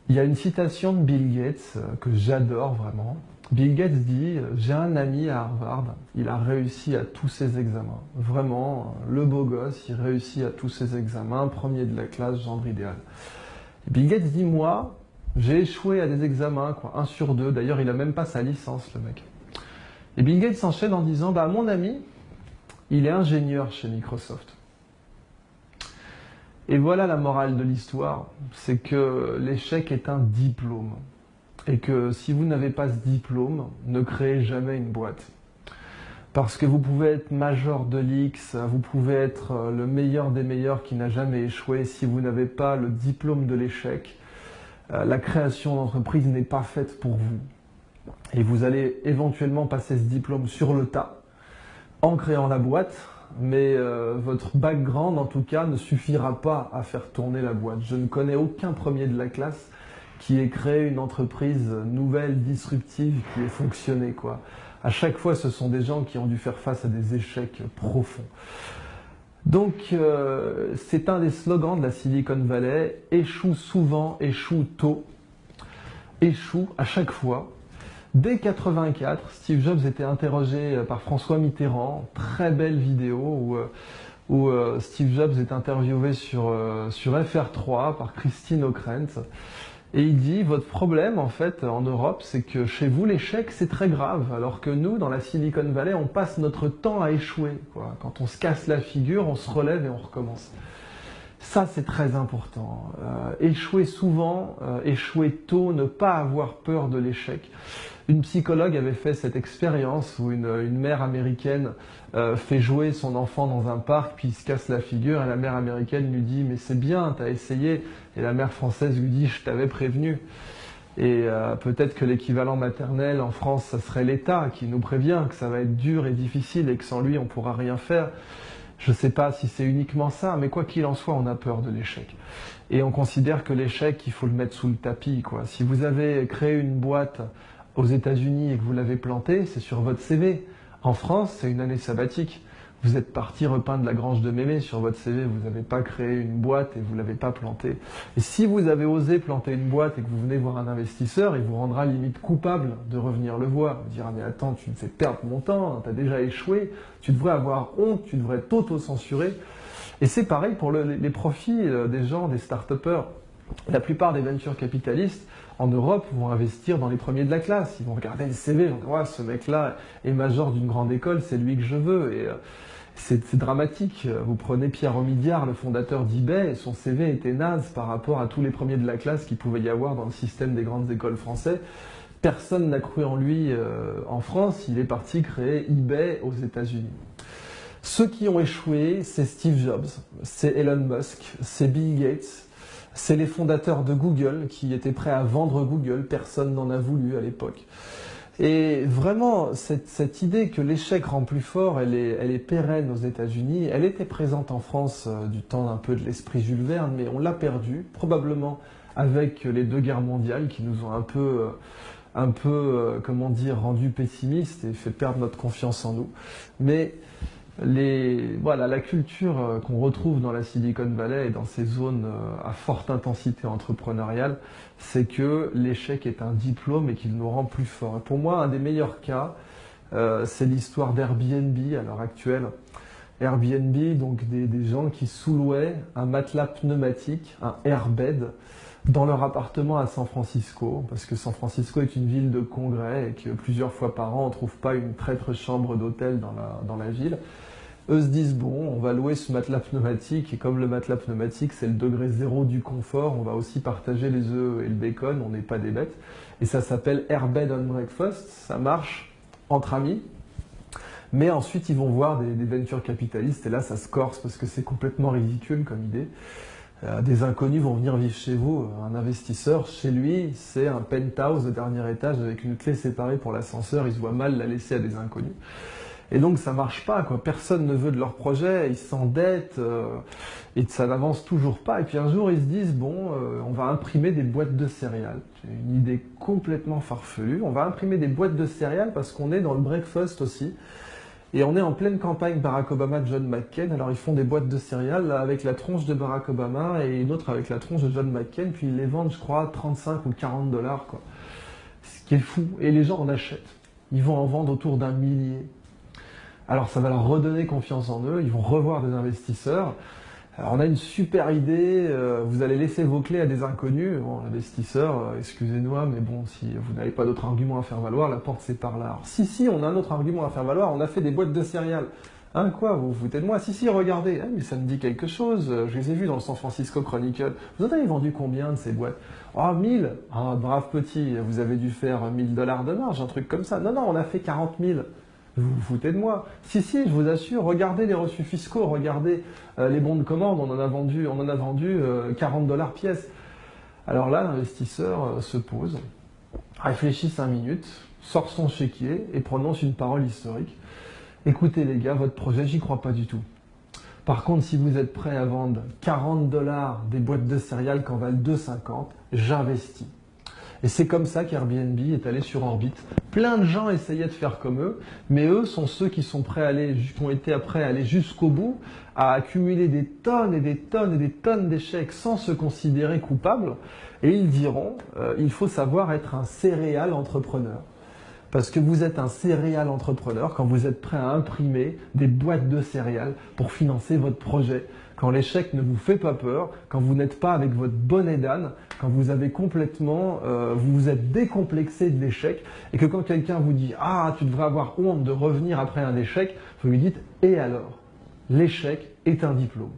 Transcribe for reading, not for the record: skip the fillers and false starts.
Il y a une citation de Bill Gates que j'adore vraiment. Bill Gates dit: j'ai un ami à Harvard, il a réussi à tous ses examens. Vraiment, le beau gosse, il réussit à tous ses examens, premier de la classe, genre idéal. Et Bill Gates dit: moi, j'ai échoué à des examens, quoi, 1 sur 2. D'ailleurs, il a même pas sa licence, le mec. Et Bill Gates s'enchaîne en disant: bah, mon ami, il est ingénieur chez Microsoft. Et voilà la morale de l'histoire, c'est que l'échec est un diplôme. Et que si vous n'avez pas ce diplôme, ne créez jamais une boîte. Parce que vous pouvez être major de l'X, vous pouvez être le meilleur des meilleurs qui n'a jamais échoué. Si vous n'avez pas le diplôme de l'échec, la création d'entreprise n'est pas faite pour vous. Et vous allez éventuellement passer ce diplôme sur le tas, en créant la boîte, mais votre background en tout cas ne suffira pas à faire tourner la boîte. Je ne connais aucun premier de la classe qui ait créé une entreprise nouvelle, disruptive, qui ait fonctionné, quoi. À chaque fois, ce sont des gens qui ont dû faire face à des échecs profonds. Donc, c'est un des slogans de la Silicon Valley: échoue souvent, échoue tôt, échoue à chaque fois. Dès 84, Steve Jobs était interrogé par François Mitterrand, très belle vidéo où Steve Jobs est interviewé sur FR3 par Christine Ockrent. Et il dit: votre problème en fait en Europe, c'est que chez vous l'échec c'est très grave, alors que nous dans la Silicon Valley on passe notre temps à échouer, quoi. Quand on se casse la figure, on se relève et on recommence. Ça c'est très important. Échouer souvent, échouer tôt, ne pas avoir peur de l'échec. Une psychologue avait fait cette expérience où une mère américaine fait jouer son enfant dans un parc, puis il se casse la figure, et la mère américaine lui dit: mais c'est bien, t'as essayé. Et la mère française lui dit: je t'avais prévenu. Et peut-être que l'équivalent maternel en France, ça serait l'État qui nous prévient que ça va être dur et difficile et que sans lui on pourra rien faire. Je ne sais pas si c'est uniquement ça, mais quoi qu'il en soit, on a peur de l'échec. Et on considère que l'échec, il faut le mettre sous le tapis, quoi. Si vous avez créé une boîte aux États-Unis et que vous l'avez plantée, c'est sur votre CV. En France, c'est une année sabbatique. Vous êtes parti repeindre la grange de Mémé sur votre CV, vous n'avez pas créé une boîte et vous ne l'avez pas plantée. Et si vous avez osé planter une boîte et que vous venez voir un investisseur, il vous rendra limite coupable de revenir le voir. Il dira: mais attends, tu me fais perdre mon temps, tu as déjà échoué, tu devrais avoir honte, tu devrais t'auto-censurer. Et c'est pareil pour les profits des gens, des start-upers. La plupart des venture capitalistes en Europe vont investir dans les premiers de la classe. Ils vont regarder le CV, ils vont dire: ouais, ce mec-là est major d'une grande école, c'est lui que je veux. Et c'est dramatique. Vous prenez Pierre Omidyar, le fondateur d'eBay, son CV était naze par rapport à tous les premiers de la classe qu'il pouvait y avoir dans le système des grandes écoles françaises. Personne n'a cru en lui en France, il est parti créer eBay aux États-Unis. Ceux qui ont échoué, c'est Steve Jobs, c'est Elon Musk, c'est Bill Gates, c'est les fondateurs de Google qui étaient prêts à vendre Google, personne n'en a voulu à l'époque. Et vraiment, cette idée que l'échec rend plus fort, elle est pérenne aux États-Unis. Elle était présente en France du temps un peu de l'esprit Jules Verne, mais on l'a perdue, probablement avec les 2 guerres mondiales qui nous ont un peu, comment dire, rendu pessimistes et fait perdre notre confiance en nous. Mais voilà, la culture qu'on retrouve dans la Silicon Valley et dans ces zones à forte intensité entrepreneuriale, c'est que l'échec est un diplôme et qu'il nous rend plus forts. Et pour moi, un des meilleurs cas, c'est l'histoire d'Airbnb à l'heure actuelle. Airbnb, donc des gens qui sous-louaient un matelas pneumatique, un airbed, dans leur appartement à San Francisco, parce que San Francisco est une ville de congrès et que plusieurs fois par an, on ne trouve pas une traître chambre d'hôtel dans la ville. Eux se disent: bon, on va louer ce matelas pneumatique, et comme le matelas pneumatique, c'est le degré zéro du confort, on va aussi partager les œufs et le bacon, on n'est pas des bêtes. Et ça s'appelle Airbed and Breakfast, ça marche entre amis. Mais ensuite, ils vont voir des venture capitalistes, et là, ça se corse, parce que c'est complètement ridicule comme idée. Des inconnus vont venir vivre chez vous. Un investisseur, chez lui, c'est un penthouse de dernier étage avec une clé séparée pour l'ascenseur. Il se voit mal la laisser à des inconnus. Et donc ça marche pas, quoi. Personne ne veut de leur projet, ils s'endettent et ça n'avance toujours pas. Et puis un jour ils se disent: bon, on va imprimer des boîtes de céréales. C'est une idée complètement farfelue. On va imprimer des boîtes de céréales parce qu'on est dans le breakfast aussi. Et on est en pleine campagne Barack Obama, John McCain. Alors ils font des boîtes de céréales là, avec la tronche de Barack Obama et une autre avec la tronche de John McCain. Puis ils les vendent, je crois, 35 ou 40 dollars, quoi. Ce qui est fou. Et les gens en achètent. Ils vont en vendre autour d'1 millier. Alors ça va leur redonner confiance en eux. Ils vont revoir des investisseurs. Alors on a une super idée, vous allez laisser vos clés à des inconnus. Bon, l'investisseur, excusez-moi, mais bon, si vous n'avez pas d'autre argument à faire valoir, la porte c'est par là. Alors, si, on a un autre argument à faire valoir, on a fait des boîtes de céréales. Hein, quoi, vous vous foutez de moi? Si, regardez, mais ça me dit quelque chose, je les ai vus dans le San Francisco Chronicle. Vous en avez vendu combien de ces boîtes? Oh, 1000. Ah, brave petit, vous avez dû faire 1000 dollars de marge, un truc comme ça. Non, on a fait 40 000. Vous vous foutez de moi? Si, je vous assure, regardez les reçus fiscaux, regardez les bons de commande, on en a vendu 40 dollars pièce. Alors là, l'investisseur se pose, réfléchit 5 minutes, sort son chéquier et prononce une parole historique. Écoutez les gars, votre projet, j'y crois pas du tout. Par contre, si vous êtes prêts à vendre 40 dollars des boîtes de céréales qu'en valent 2,50, j'investis. Et c'est comme ça qu'Airbnb est allé sur orbite. Plein de gens essayaient de faire comme eux, mais eux sont ceux qui sont prêts à aller, qui ont été prêts à aller jusqu'au bout, à accumuler des tonnes et des tonnes et des tonnes d'échecs sans se considérer coupables. Et ils diront, il faut savoir être un céréal entrepreneur. Parce que vous êtes un céréal entrepreneur quand vous êtes prêt à imprimer des boîtes de céréales pour financer votre projet. Quand l'échec ne vous fait pas peur, quand vous n'êtes pas avec votre bonnet d'âne, quand vous avez complètement, vous vous êtes décomplexé de l'échec et que quand quelqu'un vous dit « Ah, tu devrais avoir honte de revenir après un échec », vous lui dites « Et alors ?» L'échec est un diplôme.